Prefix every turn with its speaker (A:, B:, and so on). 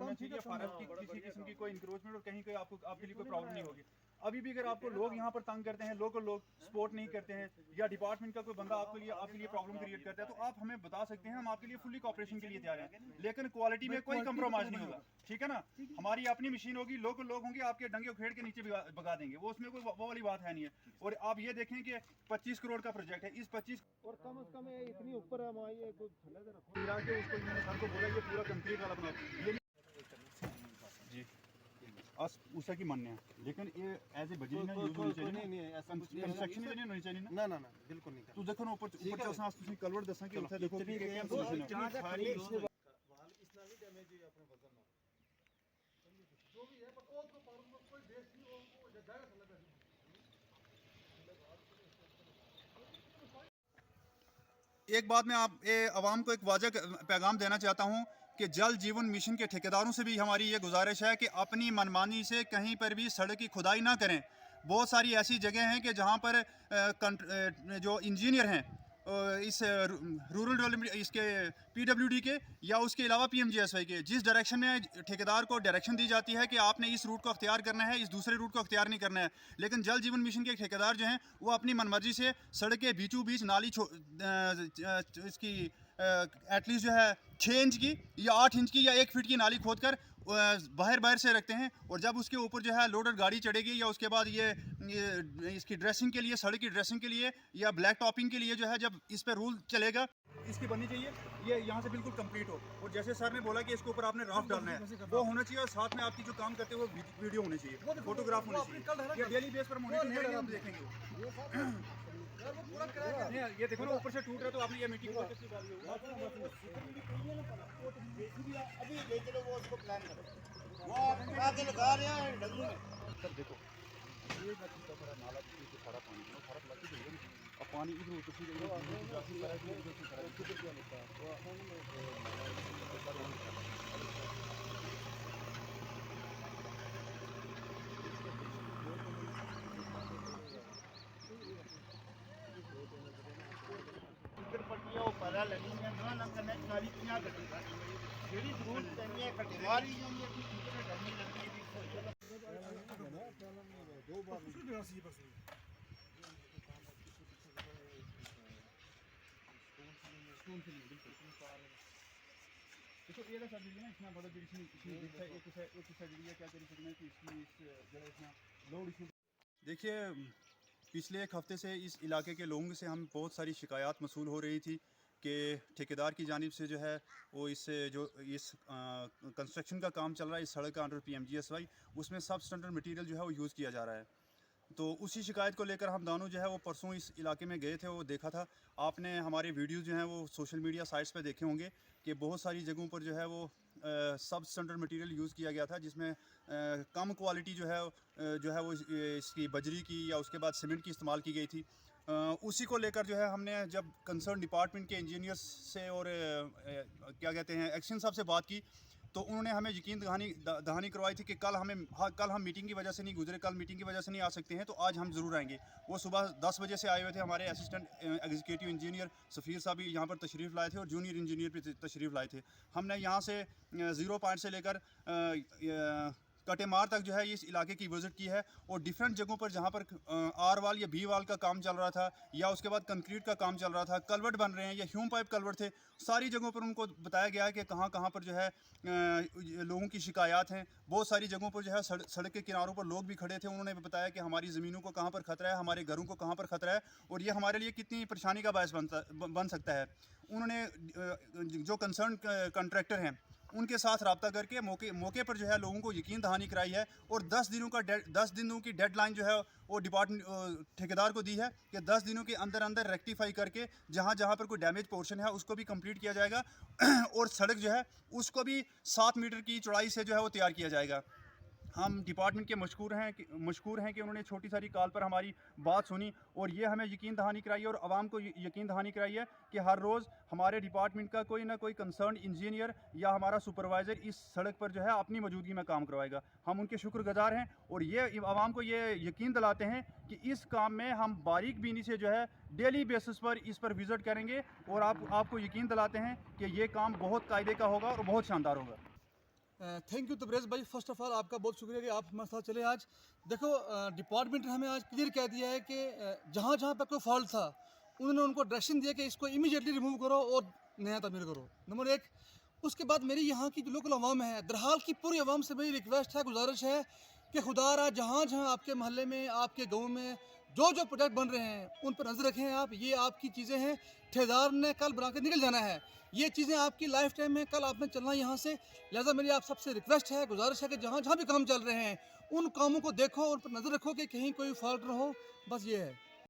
A: होना चाहिए, किसी किस्म की कोई इंक्रोचमेंट और कहीं आपके लिए कोई प्रॉब्लम नहीं होगी। अभी भी अगर आपको लोग यहाँ पर तंग करते हैं, लोकल लोग सपोर्ट नहीं करते हैं, या डिपार्टमेंट का कोई बंदा आपके लिए प्रॉब्लम क्रिएट करता है, तो आप हमें बता सकते हैं, हम आपके लिए फुल्ली कॉपरेशन के लिए तैयार हैं, लेकिन क्वालिटी में कोई कंप्रोमाइज नहीं होगा, ठीक है ना। हमारी अपनी मशीन होगी, लोकल लोग होंगे, आपके डंगे उखेड़ के नीचे भगा देंगे, वो उसमें कोई वो वाली बात है नहीं है। और आप ये देखें कि 25 करोड़ का प्रोजेक्ट है, इस 25
B: और कम से कम इतनी ऊपर हम आइए कुछ
A: गिरा के उसको मैंने सर को बोला ये पूरा कंक्रीट वाला बना ये जी उसका की मानने हैं, लेकिन ये एज ए बजरी ना यूज होनी चाहिए नहीं ऐसा कंस्ट्रक्शन में नहीं होनी चाहिए ना
B: ना बिल्कुल नहीं।
A: तू देखो ना ऊपर चौसा ਤੁਸੀਂ ਕਲਵਰ ਦੱਸਾਂ ਕਿ ਉੱਥੇ ਦੇਖੋ ਕਿ ਕਿੰਨੀ ਸੋਲੂਸ਼ਨ ਹੈ ਸਾਰੀ
B: वाल इतना भी डैमेज है अपने वजन ना जो भी है पर और तो पर कोई देश नहीं वो जगह लगा
A: एक बात मैं आवाम को एक वाज़ेह पैगाम देना चाहता हूँ कि जल जीवन मिशन के ठेकेदारों से भी हमारी ये गुजारिश है कि अपनी मनमानी से कहीं पर भी सड़क की खुदाई ना करें। बहुत सारी ऐसी जगह हैं कि जहाँ पर जो इंजीनियर हैं इस रूरल डेवलपमेंट इसके पीडब्ल्यूडी के या उसके अलावा पीएमजीएसवाई के, जिस डायरेक्शन में ठेकेदार को डायरेक्शन दी जाती है कि आपने इस रूट को अख्तियार करना है, इस दूसरे रूट को अख्तियार नहीं करना है, लेकिन जल जीवन मिशन के ठेकेदार जो हैं वो अपनी मनमर्जी से सड़क के बीचों बीच नाली इसकी एटलीस्ट जो है 6 इंच की या 8 इंच की या 1 फीट की नाली खोद कर बाहर से रखते हैं, और जब उसके ऊपर जो है लोडर गाड़ी चढ़ेगी या उसके बाद ये इसकी ड्रेसिंग के लिए, सड़क की ड्रेसिंग के लिए या ब्लैक टॉपिंग के लिए जो है जब इस पर रूल चलेगा इसकी बननी चाहिए, ये यहाँ से बिल्कुल कंप्लीट हो। और जैसे सर ने बोला कि इसके ऊपर आपने राफ्ट डालना है वो होना चाहिए, और साथ में आपकी जो काम करते हैं वो वीडियो होनी चाहिए, फोटोग्राफ होनी चाहिए, ये डेली बेस पर मॉनिटरिंग करेंगे, हम देखेंगे। ये देखो ना ऊपर से टूट रहा है, तो आपने ये मिट्टी को
B: अभी देख लो वो उसको प्लान करो वो आप आगे लगा रहे हैं डंगू में
A: सर देखो ये का सारा नाला सारा पानी अब पानी इधर उधर से
B: पट्टियां वो पहला लगी हैं ना लगने सारी 50 गड्डी जेडी जरूरत नहीं है कटवारी जो ये कितने डरनी लगती है दो बार दूसरी जगह से बस
A: देखो ये ना सर ना इसमें बड़ा इसमें एक है क्या कर सकते हैं कि इसकी इस जगह इसमें लोड इशू। देखिए पिछले एक हफ्ते से इस इलाके के लोगों से हम बहुत सारी शिकायत मसूल हो रही थी कि ठेकेदार की जानिब से जो है वो इससे जो इस कंस्ट्रक्शन का काम चल रहा है इस सड़क का अंडर पीएमजीएसवाई उसमें सब स्टैंडर्ड मटेरियल जो है वो यूज़ किया जा रहा है। तो उसी शिकायत को लेकर हम दोनों जो है वो परसों इस इलाके में गए थे, वो देखा था आपने हमारे वीडियोज़ जो हैं वो सोशल मीडिया साइट्स पे देखे होंगे कि बहुत सारी जगहों पर जो है वो सब स्टैंडर्ड मटेरियल यूज़ किया गया था, जिसमें कम क्वालिटी जो है वो इसकी बजरी की या उसके बाद सीमेंट की इस्तेमाल की गई थी। उसी को लेकर जो है हमने जब कंसर्न डिपार्टमेंट के इंजीनियर्स से और क्या कहते हैं एक्शन साहब से बात की, तो उन्होंने हमें यकीन दहानी करवाई थी कि कल हम मीटिंग की वजह से नहीं गुजरे, कल मीटिंग की वजह से नहीं आ सकते हैं, तो आज हम ज़रूर आएंगे। वो सुबह 10 बजे से आए हुए थे, हमारे असिस्टेंट एग्जीक्यूटिव इंजीनियर सफ़ीर साहब भी यहाँ पर तशरीफ़ लाए थे और जूनियर इंजीनियर भी तशरीफ़ लाए थे। हमने यहाँ से 0 पॉइंट से लेकर कटेमार तक जो है इस इलाके की विज़िट की है, और डिफरेंट जगहों पर जहाँ पर आर वाल या बी वाल का काम चल रहा था या उसके बाद कंक्रीट का काम चल रहा था, कलवर्ट बन रहे हैं या ह्यूम पाइप कलवर्ट थे, सारी जगहों पर उनको बताया गया है कि कहाँ कहाँ पर जो है लोगों की शिकायत हैं। बहुत सारी जगहों पर जो है सड़क के किनारों पर लोग भी खड़े थे, उन्होंने बताया कि हमारी ज़मीनों को कहाँ पर ख़तरा है, हमारे घरों को कहाँ पर ख़तरा है और ये हमारे लिए कितनी परेशानी का बायस बन सकता है। उन्होंने जो कंसर्न कॉन्ट्रैक्टर हैं उनके साथ रब्ता करके मौके पर जो है लोगों को यकीन दहानी कराई है, और 10 दिनों की डेडलाइन जो है वो डिपार्टमेंट ठेकेदार को दी है कि 10 दिनों के अंदर अंदर रेक्टिफाई करके जहाँ जहाँ पर कोई डैमेज पोर्शन है उसको भी कंप्लीट किया जाएगा और सड़क जो है उसको भी 7 मीटर की चौड़ाई से जो है वो तैयार किया जाएगा। हम डिपार्टमेंट के मशकूर हैं कि उन्होंने छोटी सारी कॉल पर हमारी बात सुनी और ये हमें यकीन दहानी कराई है और आवाम को यकीन दहानी कराई है कि हर रोज़ हमारे डिपार्टमेंट का कोई ना कोई कंसर्न इंजीनियर या हमारा सुपरवाइज़र इस सड़क पर जो है अपनी मौजूदगी में काम करवाएगा। हम उनके शुक्रगुजार हैं और ये आवाम को ये यकीन दिलाते हैं कि इस काम में हम बारीक बीनी से जो है डेली बेसिस पर इस पर विज़िट करेंगे और आपको यकीन दिलाते हैं कि ये काम बहुत कायदे का होगा और बहुत शानदार होगा।
C: थैंक यू तबरेज़ भाई, फर्स्ट ऑफ ऑल आपका बहुत शुक्रिया कि आप हमारे साथ चले आज। देखो डिपार्टमेंट ने हमें आज क्लियर कह दिया है कि जहाँ जहाँ पर कोई फॉल्ट था उन्होंने उनको डायरेक्शन दिया कि इसको इमीडिएटली रिमूव करो और नया तमीर करो, नंबर एक। उसके बाद मेरी यहाँ की जो लोकल आवाम है, दरहाल की पूरी आवाम से मेरी रिक्वेस्ट है, गुजारिश है कि खुदारा जहाँ जहाँ आपके मोहल्ले में, आपके गाँव में जो जो प्रोजेक्ट बन रहे हैं उन पर नज़र रखें आप। ये आपकी चीज़ें हैं, ठेकेदार ने कल बना के निकल जाना है। ये चीज़ें आपकी लाइफ टाइम में, कल आपने चलना यहाँ से। लिहाजा मेरी आप सबसे रिक्वेस्ट है, गुजारिश है कि जहाँ जहाँ भी काम चल रहे हैं उन कामों को देखो, उन पर नज़र रखो कि कहीं कोई फॉल्ट ना हो। बस ये है।